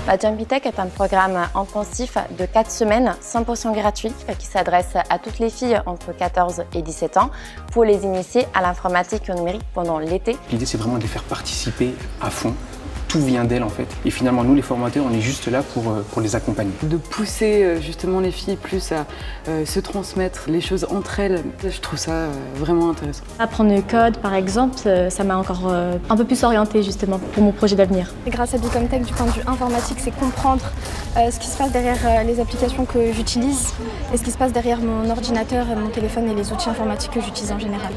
La Jumpy Tech est un programme intensif de 4 semaines, 100% gratuit, qui s'adresse à toutes les filles entre 14 et 17 ans pour les initier à l'informatique et au numérique pendant l'été. L'idée, c'est vraiment de les faire participer à fond. Tout vient d'elles en fait. Et finalement, nous les formateurs, on est juste là pour les accompagner. De pousser justement les filles plus à se transmettre les choses entre elles, je trouve ça vraiment intéressant. Apprendre le code par exemple, ça m'a encore un peu plus orientée justement pour mon projet d'avenir. Grâce à Bicomtech, du point de vue informatique, c'est comprendre ce qui se passe derrière les applications que j'utilise et ce qui se passe derrière mon ordinateur, mon téléphone et les outils informatiques que j'utilise en général.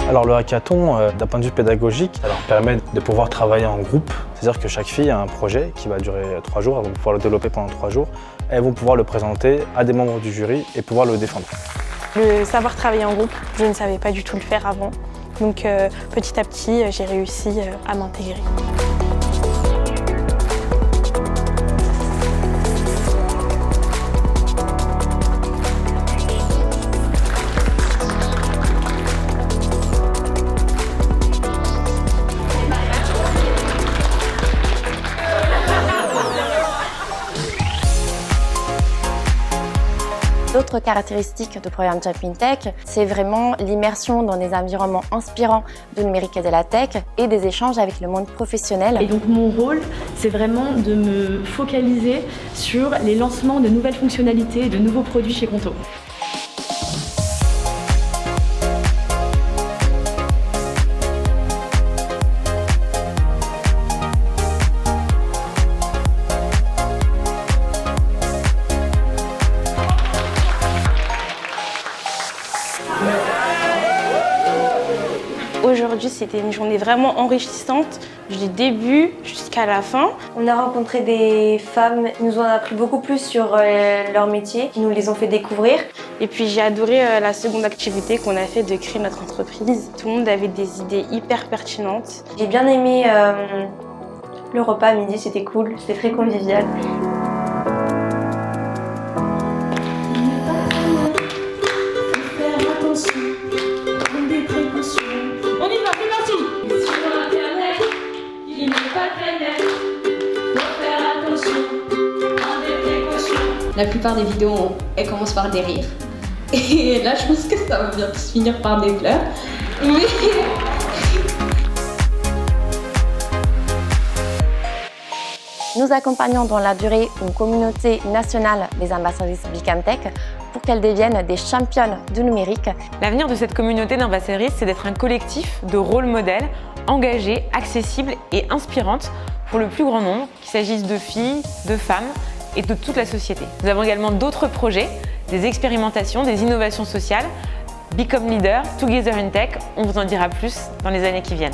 Alors le hackathon, d'un point de vue pédagogique, ça leur permet de pouvoir travailler en groupe. C'est-à-dire que chaque fille a un projet qui va durer 3 jours, elles vont pouvoir le développer pendant 3 jours. Elles vont pouvoir le présenter à des membres du jury et pouvoir le défendre. Le savoir travailler en groupe, je ne savais pas du tout le faire avant. Donc petit à petit, j'ai réussi à m'intégrer. D'autres caractéristiques du programme Jumpy Tech, c'est vraiment l'immersion dans des environnements inspirants du numérique et de la tech et des échanges avec le monde professionnel. Et donc mon rôle, c'est vraiment de me focaliser sur les lancements de nouvelles fonctionnalités et de nouveaux produits chez Conto. Aujourd'hui, c'était une journée vraiment enrichissante, du début jusqu'à la fin. On a rencontré des femmes, qui nous ont appris beaucoup plus sur leur métier, qui nous les ont fait découvrir. Et puis j'ai adoré la seconde activité qu'on a fait de créer notre entreprise. Tout le monde avait des idées hyper pertinentes. J'ai bien aimé le repas à midi, c'était cool, c'était très convivial. La plupart des vidéos, elles commencent par des rires. Et là, je pense que ça va bien finir par des pleurs. Mais... Nous accompagnons dans la durée une communauté nationale des ambassadrices Bicomtech pour qu'elles deviennent des championnes du numérique. L'avenir de cette communauté d'ambassadrices, c'est d'être un collectif de rôle modèles engagées, accessibles et inspirantes pour le plus grand nombre, qu'il s'agisse de filles, de femmes et de toute la société. Nous avons également d'autres projets, des expérimentations, des innovations sociales. Become Leader, Together in Tech, on vous en dira plus dans les années qui viennent.